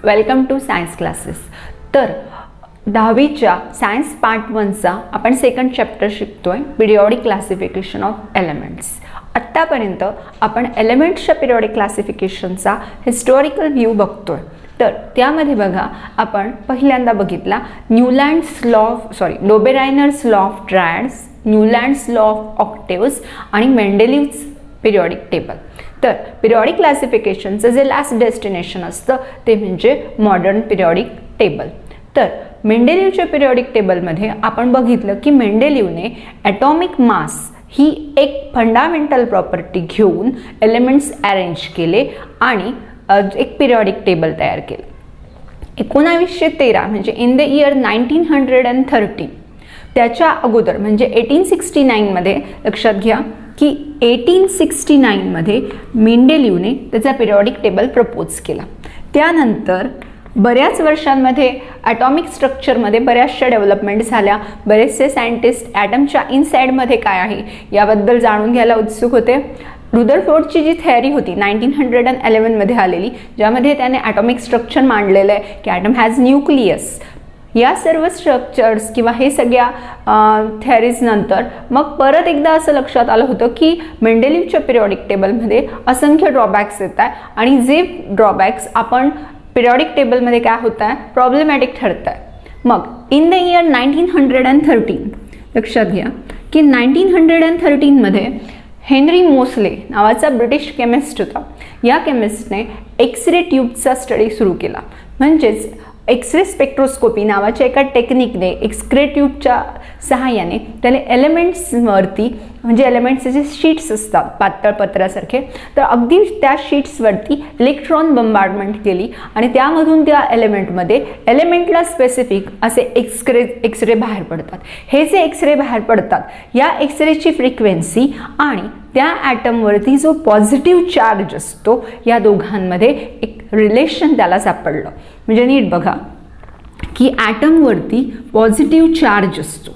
Welcome to science classes. तर 10वीच्या science part 1चा आपण सेकंड चॅप्टर शिकतोय, पिरियॉडिक क्लासिफिकेशन ऑफ एलिमेंट्स. आत्तापर्यंत आपण एलिमेंट्सच्या पिरियॉडिक क्लासिफिकेशनचा हिस्टॉरिकल व्ह्यू बघतोय. तर त्यामध्ये बघा, आपण पहिल्यांदा बघितला Dobereiner's law of triads, Newlands law of octaves आणि मेंडेलिव्हज पिरियॉडिक टेबल. तर पिरियॉडिक क्लासिफिकेशनचं जे लास्ट डेस्टिनेशन असतं ते म्हणजे मॉडर्न पिरियॉडिक टेबल. तर मेंडेलिव्हच्या पिरियॉडिक टेबलमध्ये आपण बघितलं की मेंडेलिव्हने ॲटॉमिक मास ही एक फंडामेंटल प्रॉपर्टी घेऊन एलिमेंट्स अरेंज केले आणि एक पिरियॉडिक टेबल तयार केलं. 1913 म्हणजे इन द इयर 1913, त्याच्या अगोदर म्हणजे 1869मध्ये लक्षात घ्या की 1869मध्ये मेंडेलिव्हने त्याचा पिरियॉडिक टेबल प्रपोज केला. त्यानंतर बऱ्याच वर्षांमध्ये ॲटॉमिक स्ट्रक्चरमध्ये बऱ्याचशा डेव्हलपमेंट झाल्या. बरेचसे सायंटिस्ट ॲटमच्या इनसाइडमध्ये काय आहे याबद्दल जाणून घ्यायला उत्सुक होते. रुदरफोर्डची जी थेअरी होती 1911मध्ये आलेली, ज्यामध्ये त्याने ॲटॉमिक स्ट्रक्चर मांडलेलं आहे की ॲटम हॅज न्यूक्लियस. या सर्व स्ट्रक्चर्स किंवा हे सगळ्या थेअरीज नंतर मग परत एकदा असं लक्षात आलं होतं की मेंडेलिव्हच्या पिरियॉडिक टेबलमध्ये असंख्य ड्रॉबॅक्स येत आहे आणि जे ड्रॉबॅक्स आपण पिरियॉडिक टेबलमध्ये काय होत आहे, प्रॉब्लेमॅटिक ठरत आहे. मग इन द इयर 1913 लक्षात घ्या की 1913मध्ये हेनरी मोसले नावाचा ब्रिटिश केमिस्ट होता. या केमिस्टने एक्सरे ट्यूबचा स्टडी सुरू केला. म्हणजेच एक्सरे स्पेक्ट्रोस्कोपी नावाच्या एका टेक्निकने एक्सरे ट्यूबच्या सहाय्याने त्याने एलिमेंट्सवरती, म्हणजे एलिमेंट्सचे जे शीट्स असतात पातळ पत्रासारखे, तर अगदी त्या शीट्सवरती इलेक्ट्रॉन बंबार्डमेंट केली आणि त्यामधून त्या एलिमेंटला स्पेसिफिक असे एक्सरे बाहेर पडतात. हे जे एक्सरे बाहेर पडतात या एक्सरेची फ्रिक्वेन्सी आणि त्या ॲटमवरती जो पॉझिटिव्ह चार्ज असतो या दोघांमध्ये एक रिलेशन त्याला सापडलं. म्हणजे नीट बघा की ॲटमवरती पॉझिटिव्ह चार्ज असतो.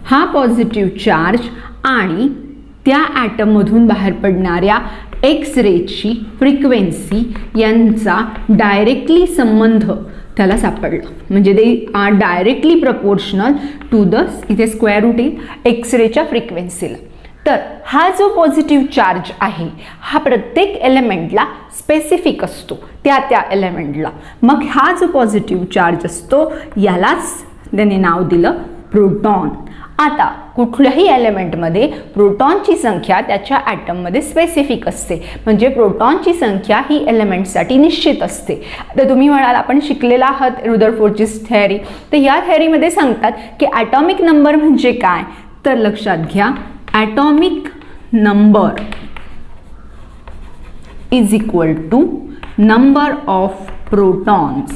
हा पॉझिटिव्ह चार्ज आणि त्या ॲटममधून बाहेर पडणाऱ्या एक्सरेची फ्रिक्वेन्सी यांचा डायरेक्टली संबंध त्याला सापडला. म्हणजे ते are directly proportional to the, इथे स्क्वेअर रूट येईल, एक्सरेच्या फ्रिक्वेन्सीला. तर हा जो पॉझिटिव्ह चार्ज आहे हा प्रत्येक एलिमेंटला स्पेसिफिक असतो, त्या एलिमेंटला. मग हा जो पॉझिटिव्ह चार्ज असतो यालाच त्याने नाव दिलं प्रोटॉन. आता कुठल्याही एलिमेंटमध्ये प्रोटॉनची संख्या त्याच्या ॲटममध्ये स्पेसिफिक असते, म्हणजे प्रोटॉनची संख्या ही एलिमेंटसाठी निश्चित असते. तर तुम्ही म्हणाल आपण शिकलेला आहात रुदरफोर्डची थेअरी, तर या थेअरीमध्ये सांगतात की ॲटॉमिक नंबर म्हणजे काय. तर लक्षात घ्या, atomic number is equal to number of protons.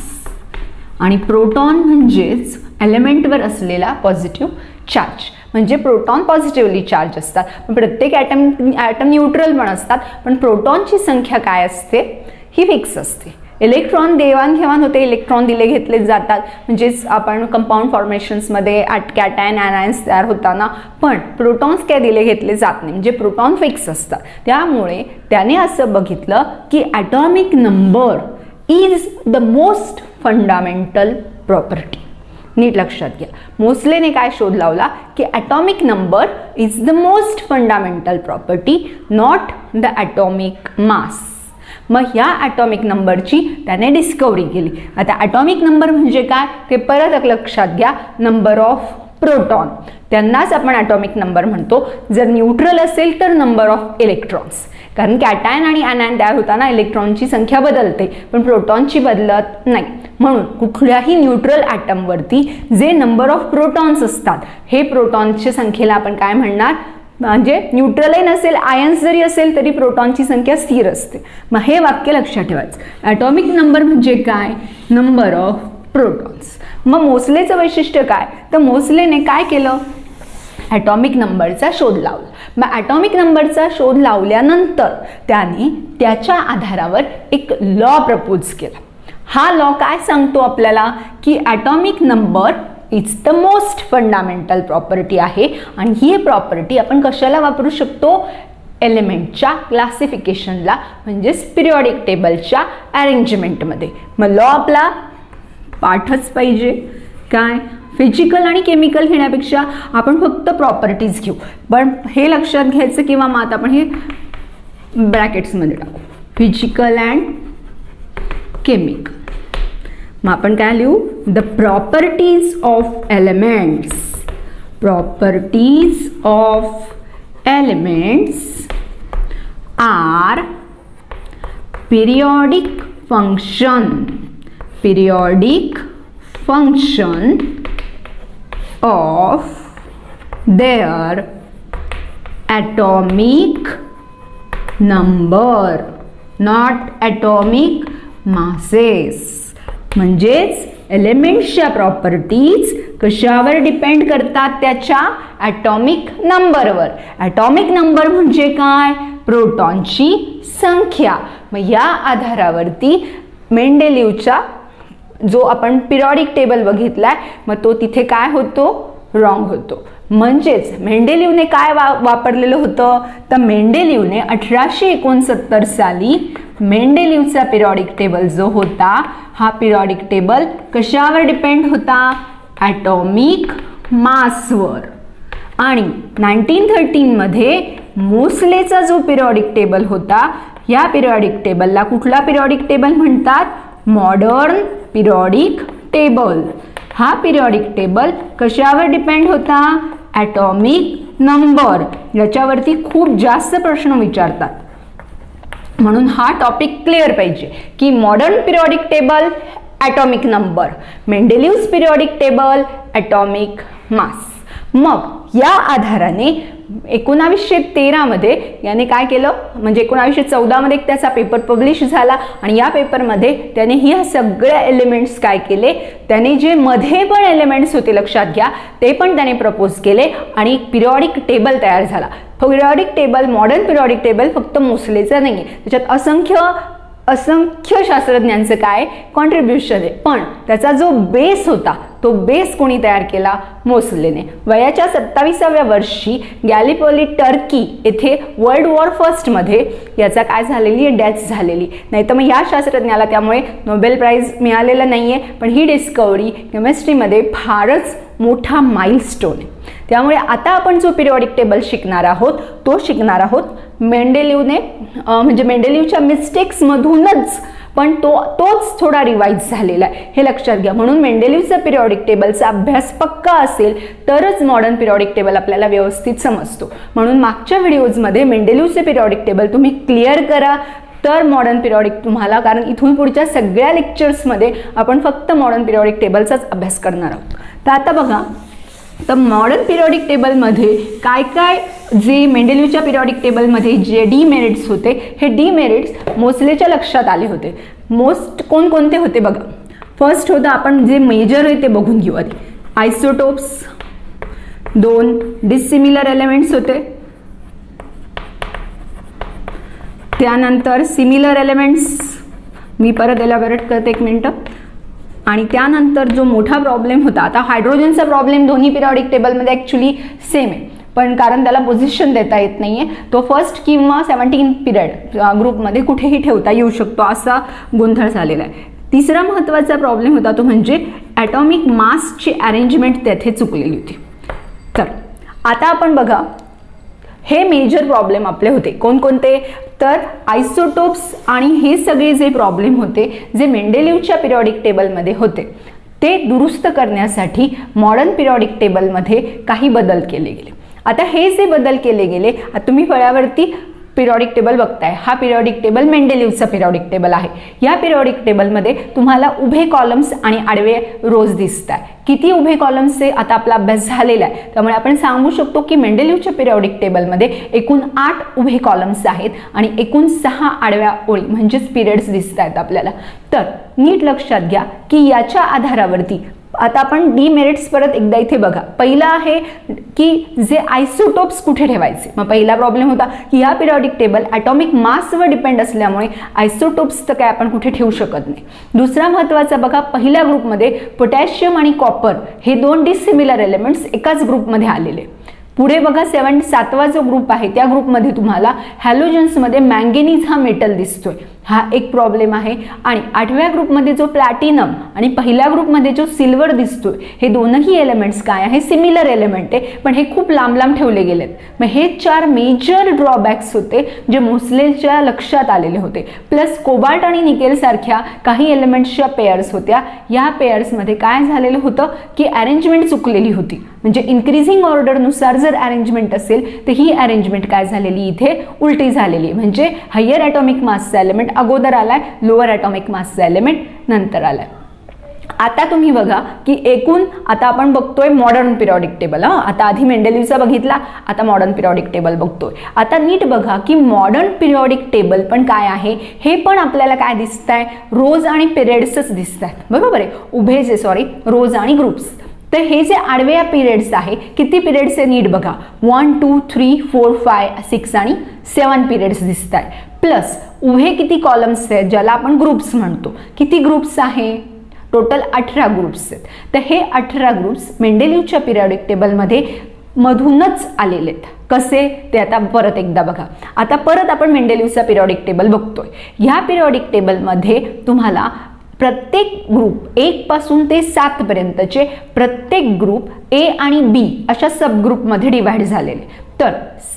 आणि प्रोटॉन म्हणजेच एलिमेंटवर असलेला पॉझिटिव्ह चार्ज. म्हणजे प्रोटॉन पॉझिटिव्हली चार्ज असतात, पण प्रत्येक ॲटम न्यूट्रल पण असतात, पण प्रोटॉनची संख्या काय असते ही फिक्स असते. इलेक्ट्रॉन देवाणघेवाण होते, इलेक्ट्रॉन दिले घेतले जातात, म्हणजेच आपण कंपाऊंड फॉर्मेशन्समध्ये कॅटायन ॲनायन्स तयार होताना, पण प्रोटॉन्स काय दिले घेतले जात नाही, म्हणजे प्रोटॉन फिक्स असतात. त्यामुळे त्याने असं बघितलं की atomic number is the most fundamental property. नीट लक्षात घ्या, मोसलेने काय शोध लावला की atomic number is the most fundamental property, not the atomic mass. मग ह्या ॲटॉमिक नंबरची त्याने डिस्कवरी केली. आता ॲटॉमिक नंबर म्हणजे काय ते परत लक्षात घ्या, नंबर ऑफ प्रोटॉन, त्यांनाच आपण ॲटॉमिक नंबर म्हणतो. जर न्यूट्रल असेल तर नंबर ऑफ इलेक्ट्रॉन्स, कारण कॅटायन आणि ॲनायन तयार होताना इलेक्ट्रॉनची संख्या बदलते पण प्रोटॉनची बदलत नाही. म्हणून कुठल्याही न्यूट्रल ॲटमवरती जे नंबर ऑफ प्रोटॉन्स असतात हे प्रोटॉनच्या संख्येला आपण काय म्हणणार, म्हणजे न्यूट्रलही नसेल, आयन्स जरी असेल तरी प्रोटॉनची संख्या स्थिर असते. मग हे वाक्य लक्षात ठेवायचं, ॲटॉमिक नंबर म्हणजे काय, नंबर ऑफ प्रोटॉन्स. मग मोसलेचं वैशिष्ट्य काय, तर मोसलेने काय केलं, ॲटॉमिक नंबरचा शोध लावला. मग ॲटॉमिक नंबरचा शोध लावल्यानंतर त्याने त्याच्या आधारावर एक लॉ प्रपोज केला. हा लॉ काय सांगतो आपल्याला की atomic number it's the most fundamental property आहे आणि ही प्रॉपर्टी आपण कशाला वापरू शकतो, एलिमेंटच्या क्लासिफिकेशनला म्हणजेच पिरियॉडिक टेबलच्या अरेंजमेंटमध्ये. मग लॉ आपला पाठच पाहिजे. काय फिजिकल आणि केमिकल घेण्यापेक्षा आपण फक्त प्रॉपर्टीज घेऊ. पण हे लक्षात घ्यायचं किंवा मग आता आपण हे ब्रॅकेट्समध्ये टाकू, फिजिकल अँड केमिकल. मग आपण काय लिहू, the properties of elements, properties of elements are periodic function of their atomic number, not atomic masses. म्हणजेच एलिमेंट्सच्या प्रॉपर्टीज कशावर डिपेंड करतात, त्याच्या ॲटॉमिक नंबरवर. ॲटॉमिक नंबर म्हणजे काय, प्रोटॉनची संख्या. मग या आधारावरती मेंडेलिव्हचा जो आपण पिरियॉडिक टेबल बघितलाय मग तो तिथे काय होतो, रॉंग होतो. म्हणजेच मेंडेलिव्हने काय वापरलेलं होतं, तर मेंडेलिव्हने 1869 साली मेंडेलिव्हचा पिरियॉडिक टेबल जो होता हा पिरियॉडिक टेबल कशावर डिपेंड होता, ॲटॉमिक मासवर. आणि 1913 मध्ये मोसलेचा जो पिरियॉडिक टेबल होता, या पिरियॉडिक टेबलला कुठला पिरियॉडिक टेबल म्हणतात, मॉडर्न पिरियॉडिक टेबल. हा पिरियॉडिक टेबल कशावर डिपेंड होता, ॲटॉमिक नंबर. याच्यावरती खूप जास्त प्रश्न विचारतात म्हणून हा टॉपिक क्लिअर पाहिजे की modern periodic table atomic number, Mendeleev's periodic table atomic mass. मग या आधाराने 1913 मध्ये याने काय केलं, म्हणजे 1914 मध्ये त्याचा पेपर पब्लिश झाला आणि या पेपरमध्ये त्याने ह्या सगळ्या एलिमेंट्स काय केले, त्याने जे मध्ये पण एलिमेंट्स होते लक्षात घ्या ते पण त्याने प्रपोज केले आणि पिरियॉडिक टेबल तयार झाला. Periodic table, modern periodic table फक्त मोसलेचं नाही, त्याच्यात असंख्य शास्त्रज्ञांचं काय कॉन्ट्रीब्युशन आहे. पण त्याचा जो बेस होता तो बेस कोणी तयार केला, मोसलेने. वयाच्या 27व्या वर्षी गॅलिपोली टर्की येथे वर्ल्ड वॉर फर्स्टमध्ये याचा काय झालेली आहे, डेथ झालेली. नाही तर मग या शास्त्रज्ञाला त्यामुळे नोबेल प्राइज मिळालेलं नाही आहे. पण ही डिस्कवरी केमिस्ट्रीमध्ये फारच मोठा माइलस्टोन आहे. त्यामुळे आता आपण जो पिरियॉडिक टेबल शिकणार आहोत तो शिकणार आहोत मेंडेलिव्हने, म्हणजे मेंडेलिव्हच्या मिस्टेक्समधूनच, पण तोच थोडा रिवाईज झालेला आहे हे लक्षात घ्या. म्हणून मेंडेलिव्हचा पिरियॉडिक टेबलचा अभ्यास पक्का असेल तरच मॉडर्न पिरियॉडिक टेबल आपल्याला व्यवस्थित समजतो. म्हणून मागच्या व्हिडिओजमध्ये मेंडेलिव्हचे पिरियॉडिक टेबल तुम्ही क्लिअर करा तर मॉडर्न पिरियॉडिक तुम्हाला, कारण इथून पुढच्या सगळ्या लेक्चर्समध्ये आपण फक्त मॉडर्न पिरियॉडिक टेबलचाच अभ्यास करणार आहोत. तर आता बघा, तर मॉडर्न पिरियॉडिक टेबलमध्ये काय काय जे मेंडेलिव्हच्या पिरियॉडिक टेबलमध्ये जे डीमेरिट्स होते हे डीमेरिट्स मोसलेच्या लक्षात आले होते. कोणकोणते होते बघा. फर्स्ट होतं, आपण जे मेजर आहे ते बघून घेऊ आधी. आयसोटोप्स, 2 डिसिमिलर एलिमेंट्स होते, त्यानंतर सिमिलर एलिमेंट्स, मी परत एलॅबोरेट करते 1 मिनिट. आणि त्यानंतर जो मोठा प्रॉब्लेम होता, आता हायड्रोजनचा प्रॉब्लेम दोन्ही पिरियॉडिक टेबलमध्ये ॲक्च्युली सेम आहे पण कारण त्याला पोझिशन देता येत नाही आहे, तो फर्स्ट किंवा 17 पिरियड ग्रुपमध्ये कुठेही ठेवता येऊ शकतो असा गोंधळ झालेला आहे. तिसरा महत्त्वाचा प्रॉब्लेम होता तो म्हणजे ॲटॉमिक मासची अरेंजमेंट तेथे चुकलेली होती. तर आता आपण बघा, हे मेजर प्रॉब्लेम आपले होते कोणकोणते, तर आयसोटोप्स आणि हे सगळे जे प्रॉब्लेम होते जे मेंडेलिव्हच्या पिरियॉडिक टेबलमध्ये होते ते दुरुस्त करण्यासाठी मॉडर्न पिरियॉडिक टेबलमध्ये काही बदल केले गेले. आता हे जे बदल केले गेले, आता तुम्ही फळ्यावरती पिरियॉडिक टेबल बघताय, हा पिरियॉडिक टेबल मेंडेलिव्हचा पिरियॉडिक टेबल आहे. या पिरियॉडिक टेबलमध्ये तुम्हाला उभे कॉलम्स आणि आडवे रोज दिसत आहे. किती उभे कॉलम्सचे आता आपला अभ्यास झालेला आहे, त्यामुळे आपण सांगू शकतो की मेंडेलिव्हच्या पिरियॉडिक टेबलमध्ये एकूण 8 उभे कॉलम्स आहेत आणि एकूण 6 आडव्या ओळी म्हणजेच पिरियड्स दिसत आहेत आपल्याला. तर नीट लक्षात घ्या की याच्या आधारावरती आता आपण डीमेरिट्स परत एकदा इथे बघा. पहिला आहे की जे आयसोटोप्स कुठे ठेवायचे. मग पहिला प्रॉब्लेम होता की या पिरियॉडिक टेबल ॲटॉमिक मासवर डिपेंड असल्यामुळे आयसोटोप्स तर काय आपण कुठे ठेवू शकत नाही. दुसरा महत्त्वाचा बघा, पहिल्या ग्रुपमध्ये पोटॅशियम आणि कॉपर हे 2 डिसिमिलर एलिमेंट्स एकाच ग्रुपमध्ये आलेले. पुढे बघा 7वा जो ग्रुप आहे त्या ग्रुपमध्ये तुम्हाला हॅलोजन्समध्ये मँगेनीज हा मेटल दिसतोय, हा एक प्रॉब्लेम आहे. आणि 8व्या ग्रुपमध्ये जो प्लॅटिनम आणि पहिल्या ग्रुपमध्ये जो सिल्वर दिसतोय, हे दोनही एलिमेंट्स काय आहे, सिमिलर एलिमेंट आहे, पण हे खूप लांब लांब ठेवले गेलेत. मग हे 4 मेजर ड्रॉबॅक्स होते जे मोसलेच्या लक्षात आलेले होते. प्लस कोबाल्ट आणि निकेल सारख्या काही एलिमेंट्सच्या पेअर्स होत्या, या पेअर्समध्ये काय झालेलं होतं की अरेंजमेंट चुकलेली होती. म्हणजे इन्क्रीजिंग ऑर्डरनुसार जर अरेंजमेंट असेल तर ही अरेंजमेंट काय झालेली इथे उलटी झालेली. म्हणजे हायर ॲटॉमिक मासचा एलिमेंट अगोदर आलाय, लोअर ॲटॉमिक मासचा एलिमेंट नंतर आलाय. आता तुम्ही बघा की एकूण आता आपण बघतोय मॉडर्न पिरियॉडिक टेबल. आता आधी मेंडेलिव्हचा बघितला, आता मॉडर्न पिरियॉडिक टेबल बघतोय. आता नीट बघा की मॉडर्न पिरियॉडिक टेबल पण काय आहे, हे पण आपल्याला काय दिसतंय, रोज आणि पिरियड्सच दिसत आहेत, बरोबर आहे, उभे रोज आणि ग्रुप्स. तर हे जे आडव्या पिरियड्स आहे, किती पिरियड्स आहे नीट बघा, 1 2 3 4 5 6 आणि 7 पिरियड्स दिसत आहेत. प्लस उभे किती कॉलम्स आहेत ज्याला आपण ग्रुप्स म्हणतो, किती ग्रुप्स आहे, टोटल 18 ग्रुप्स आहेत. तर हे 18 ग्रुप्स मेंडेलिव्हच्या पिरियॉडिक टेबलमध्ये मधूनच आलेले आहेत. कसे ते आता परत एकदा बघा. आता परत आपण मेंडेलिव्हचा पिरियॉडिक टेबल बघतोय. ह्या पिरियॉडिक टेबलमध्ये तुम्हाला प्रत्येक ग्रुप 1 पासून ते 7 पर्यंतचे प्रत्येक ग्रुप ए आणि बी अशा सबग्रुपमध्ये डिवाइड झालेले. तर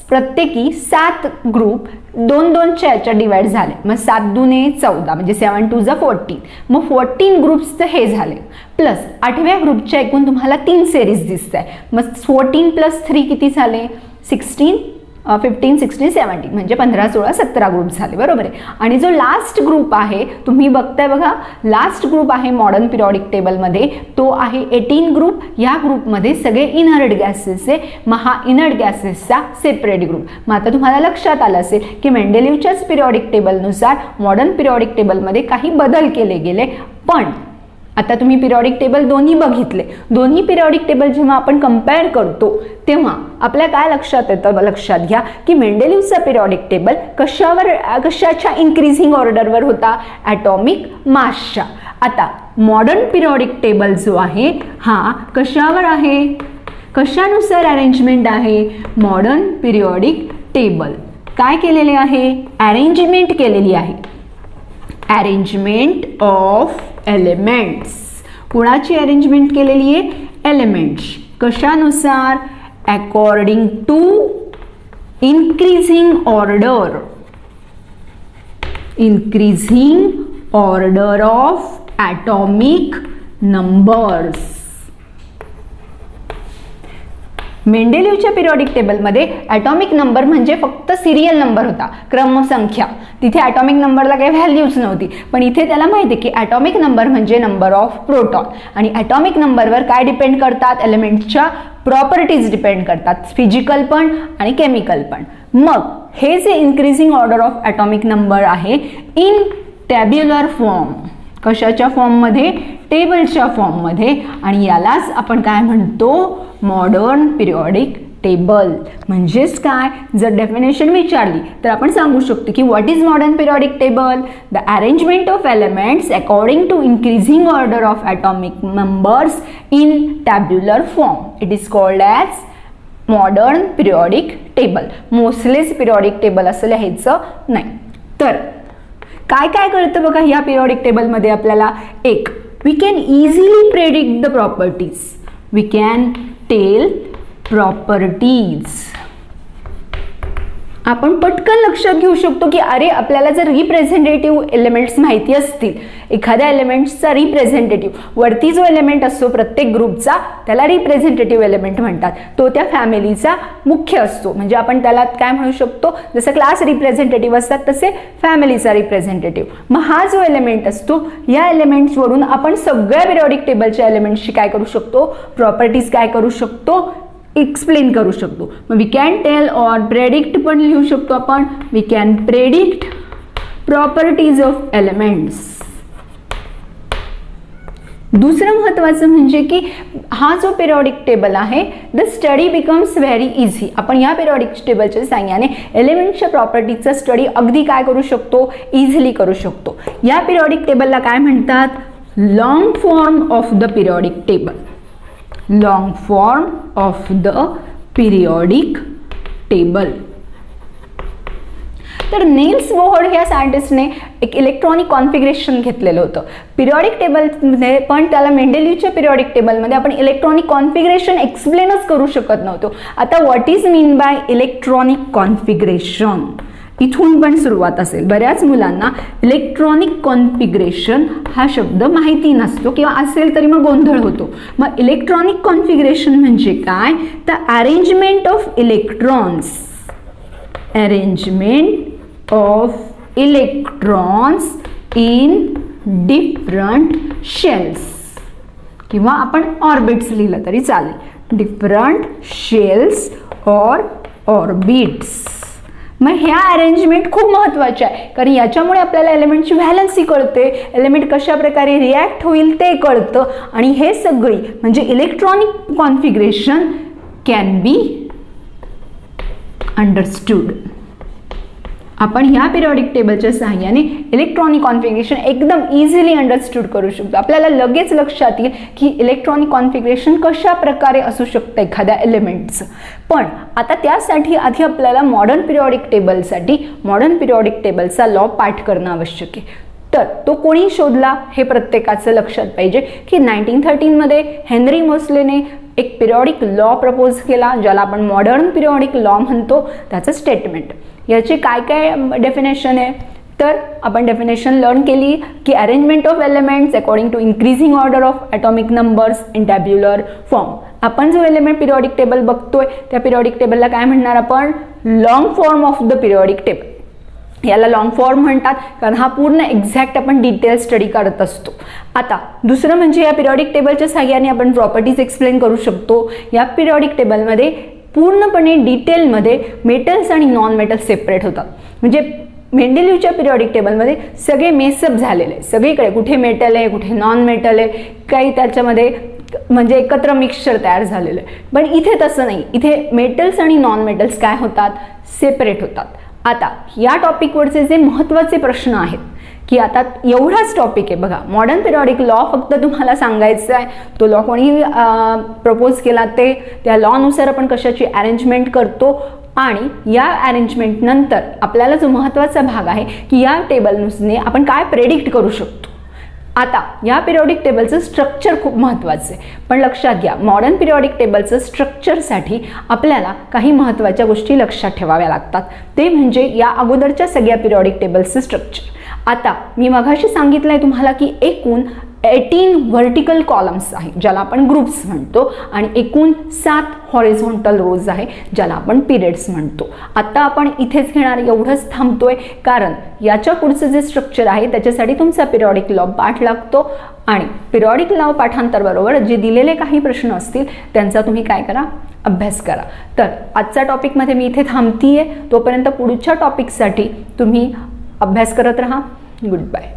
प्रत्येकी 7 ग्रुप 2-2च्या याच्यात डिवाइड झाले. मग 7 दूने 14 म्हणजे 7 2 जा 14. मग 14 ग्रुप्स तर हे झाले. प्लस 8व्या ग्रुपच्या एकूण तुम्हाला 3 सेरीज दिसत आहे. मग 14 + 3 किती झाले, 16 15 16 17 म्हणजे 15 16 17 ग्रुप झाले, बरोबर आहे. आणि जो लास्ट ग्रुप आहे तुम्ही बघताय बघा, लास्ट ग्रुप आहे मॉडर्न पिरियॉडिक टेबलमध्ये, तो आहे 18 ग्रुप. या ग्रुपमध्ये सगळे इनर्ट गॅसेस आहे, मग हा इनर्ट गॅसेसचा सेपरेट ग्रुप. मग आता तुम्हाला लक्षात आलं असेल की मेंडेलिव्हच्याच पिरियॉडिक टेबलनुसार मॉडर्न पिरियॉडिक टेबलमध्ये काही बदल केले गेले. पण आता तुम्ही पिरियॉडिक टेबल दोन्ही बघितले, दोन्ही पिरियॉडिक टेबल जेव्हा आपण कंपेअर करतो तेव्हा आपल्या काय लक्षात येतं, लक्षात घ्या की मेंडेलिव्हचा पिरियॉडिक टेबल कशाच्या इन्क्रीजिंग ऑर्डरवर होता, ॲटॉमिक मासच्या. आता मॉडर्न पिरियॉडिक टेबल जो आहे हा कशावर आहे, कशानुसार अरेंजमेंट आहे, मॉडर्न पिरियॉडिक टेबल काय केलेले आहे, अरेंजमेंट केलेली आहे. अरेंजमेंट ऑफ एलिमेंट्स, कुणाची अरेंजमेंट केलेली आहे, एलिमेंट्स. कशानुसार, according to increasing order, increasing order of atomic numbers. मेंडेलिव्हच्या पिरियॉडिक टेबलमध्ये ॲटॉमिक नंबर म्हणजे फक्त सिरियल नंबर होता, क्रमसंख्या. तिथे ॲटॉमिक नंबरला काही व्हॅल्यूज नव्हती. पण इथे त्याला माहिती आहे की ॲटॉमिक नंबर म्हणजे नंबर ऑफ प्रोटॉन. आणि ॲटॉमिक नंबरवर काय डिपेंड करतात, एलिमेंटच्या प्रॉपर्टीज डिपेंड करतात, फिजिकल पण आणि केमिकल पण. मग हे जे increasing order of atomic number आहे इन टॅब्युलर फॉर्म, कशाच्या फॉर्ममध्ये, टेबलच्या फॉर्ममध्ये. आणि यालाच आपण काय म्हणतो, मॉडर्न पिरियॉडिक टेबल. म्हणजेच काय, जर डेफिनेशन विचारली तर आपण सांगू शकतो की what is modern periodic table, the arrangement of elements according to increasing order of atomic numbers in tabular form. It is called as modern periodic table. Moseley's periodic table असं लिहायचं नाही. तर काय काय कळतं बघा ह्या पिरियॉडिक टेबलमध्ये आपल्याला. एक, we can easily predict the properties, we can tell properties. आपण पटकन लक्षात घेऊ शकतो की अरे आपल्याला जर रिप्रेझेंटेटिव्ह एलिमेंट्स माहिती असतील, एखाद्या एलिमेंट्सचा रिप्रेझेंटेटिव्ह वरती जो एलिमेंट असतो प्रत्येक ग्रुपचा त्याला रिप्रेझेंटेटिव्ह एलिमेंट म्हणतात, तो त्या फॅमिलीचा मुख्य असतो. म्हणजे आपण त्याला काय म्हणू शकतो, जसं क्लास रिप्रेझेंटेटिव्ह असतात तसे फॅमिलीचा रिप्रेझेंटेटिव्ह. मग हा जो एलिमेंट असतो या एलिमेंट्सवरून आपण सगळ्या पिरियॉडिक टेबलच्या एलिमेंट्सची काय करू शकतो, प्रॉपर्टीज काय करू शकतो, एक्सप्लेन करू शकतो. मग we can tell or predict पण लिहू शकतो आपण, we can predict properties of elements. दुसरं महत्त्वाचं म्हणजे की हा जो पिरियॉडिक टेबल आहे, the study becomes very easy. आपण या पिरियॉडिक टेबलच्या साहाय्याने एलिमेंटच्या प्रॉपर्टीजचा स्टडी अगदी काय करू शकतो, इझिली करू शकतो. या पिरियॉडिक टेबलला काय म्हणतात, long form of the periodic table. Long form of the periodic table. तर नील्स बोहर ह्या सायंटिस्टने एक इलेक्ट्रॉनिक कॉन्फिगरेशन घेतलेलं होतं पिरियॉडिक टेबलमध्ये, पण त्याला मेंडेलिव्हच्या पिरियॉडिक टेबलमध्ये आपण इलेक्ट्रॉनिक कॉन्फिगरेशन एक्सप्लेनच करू शकत नव्हतो. आता what is mean by electronic configuration, इथून पण सुरुवात असेल. बऱ्याच मुलांना इलेक्ट्रॉनिक कॉन्फिगरेशन हा शब्द माहिती नसतो किंवा असेल तरी मग गोंधळ होतो. मग इलेक्ट्रॉनिक कॉन्फिगरेशन म्हणजे काय, तर arrangement of electrons, arrangement of electrons in different shells किंवा आपण ऑर्बिट्स लिहिलं तरी चालेल, डिफरंट शेल्स और ऑर्बिट्स. मग ह्या अरेंजमेंट खूप महत्त्वाच्या आहे, कारण याच्यामुळे आपल्याला एलिमेंटची व्हॅलन्सी कळते, एलिमेंट कशा प्रकारे रिॲक्ट होईल ते कळतं, आणि हे सगळी म्हणजे electronic configuration can be understood. आपण ह्या पिरियॉडिक टेबलच्या सहाय्याने इलेक्ट्रॉनिक कॉन्फिगरेशन एकदम इझिली अंडरस्टूड करू शकतो. आपल्याला लगेच लक्षात येईल की इलेक्ट्रॉनिक कॉन्फिगरेशन कशा प्रकारे असू शकतं एखाद्या एलिमेंटचं. पण आता त्यासाठी आधी आपल्याला मॉडर्न पिरियॉडिक टेबलचा लॉ पाठ करणं आवश्यक आहे. तर तो कोणी शोधला हे प्रत्येकाचं लक्षात पाहिजे की 1913 मध्ये हेनरी मोसलेने एक पिरियॉडिक लॉ प्रपोज केला, ज्याला आपण मॉडर्न पिरियॉडिक लॉ म्हणतो. त्याचं स्टेटमेंट, याची काय काय डेफिनेशन आहे, तर आपण डेफिनेशन लर्न केली की arrangement of elements according to increasing order of atomic numbers in tabular form. आपण जो एलिमेंट पिरियॉडिक टेबल बघतोय त्या पिरियॉडिक टेबलला काय म्हणणार आपण, long form of the periodic table. याला लॉंग फॉर्म म्हणतात कारण हा पूर्ण एक्झॅक्ट आपण डिटेल स्टडी करत असतो. आता दुसरं म्हणजे या पिरियॉडिक टेबलच्या सहाय्याने आपण प्रॉपर्टीज एक्सप्लेन करू शकतो. या पिरियॉडिक टेबलमध्ये पूर्णपणे डिटेलमध्ये मेटल्स आणि नॉन मेटल्स सेपरेट होतात. म्हणजे मेंडेलिव्हच्या पिरियॉडिक टेबलमध्ये सगळे मेसअप झालेले आहे, सगळीकडे कुठे मेटल आहे कुठे नॉन मेटल आहे, काही त्याच्यामध्ये म्हणजे एकत्र मिक्सचर तयार झालेलं आहे. पण इथे तसं नाही, इथे मेटल्स आणि नॉन मेटल्स काय होतात, सेपरेट होतात. आता या टॉपिकवरचे जे महत्त्वाचे प्रश्न आहेत की आता एवढाच टॉपिक आहे बघा, मॉडर्न पिरियॉडिक लॉ फक्त तुम्हाला सांगायचं आहे, तो लॉ कोणी प्रपोज केला ते, त्या लॉनुसार आपण कशाची अरेंजमेंट करतो, आणि या अरेंजमेंट नंतर आपल्याला जो महत्त्वाचा भाग आहे की या टेबलनुसार आपण काय प्रेडिक्ट करू शकतो. आता या पिरियॉडिक टेबलचं स्ट्रक्चर खूप महत्त्वाचं आहे, पण लक्षात घ्या मॉडर्न पिरियॉडिक टेबलचं स्ट्रक्चरसाठी आपल्याला काही महत्त्वाच्या गोष्टी लक्षात ठेवाव्या लागतात. ते म्हणजे या अगोदरच्या सगळ्या पिरियॉडिक टेबलचं स्ट्रक्चर. आता मी मगाशी सांगितलंय तुम्हाला की एकूण 18 व्हर्टिकल कॉलम्स आहे ज्याला आपण ग्रुप्स म्हणतो, आणि एकूण 7 हॉरिझॉन्टल रोज आहे ज्याला आपण पिरियड्स म्हणतो. आता आपण इथेच घेणार, एवढंच थांबतोय कारण याच्या पुढचं जे स्ट्रक्चर आहे त्याच्यासाठी तुमचा पिरियॉडिक लॉ पाठ लागतो, आणि पिरियॉडिक लॉ पाठांतरबरोबर जे दिलेले काही प्रश्न असतील त्यांचा तुम्ही काय करा, अभ्यास करा. तर आजच्या टॉपिकमध्ये मी इथे थांबतीये, तोपर्यंत पुढच्या टॉपिकसाठी तुम्ही अभ्यास करत राहा. Good bye.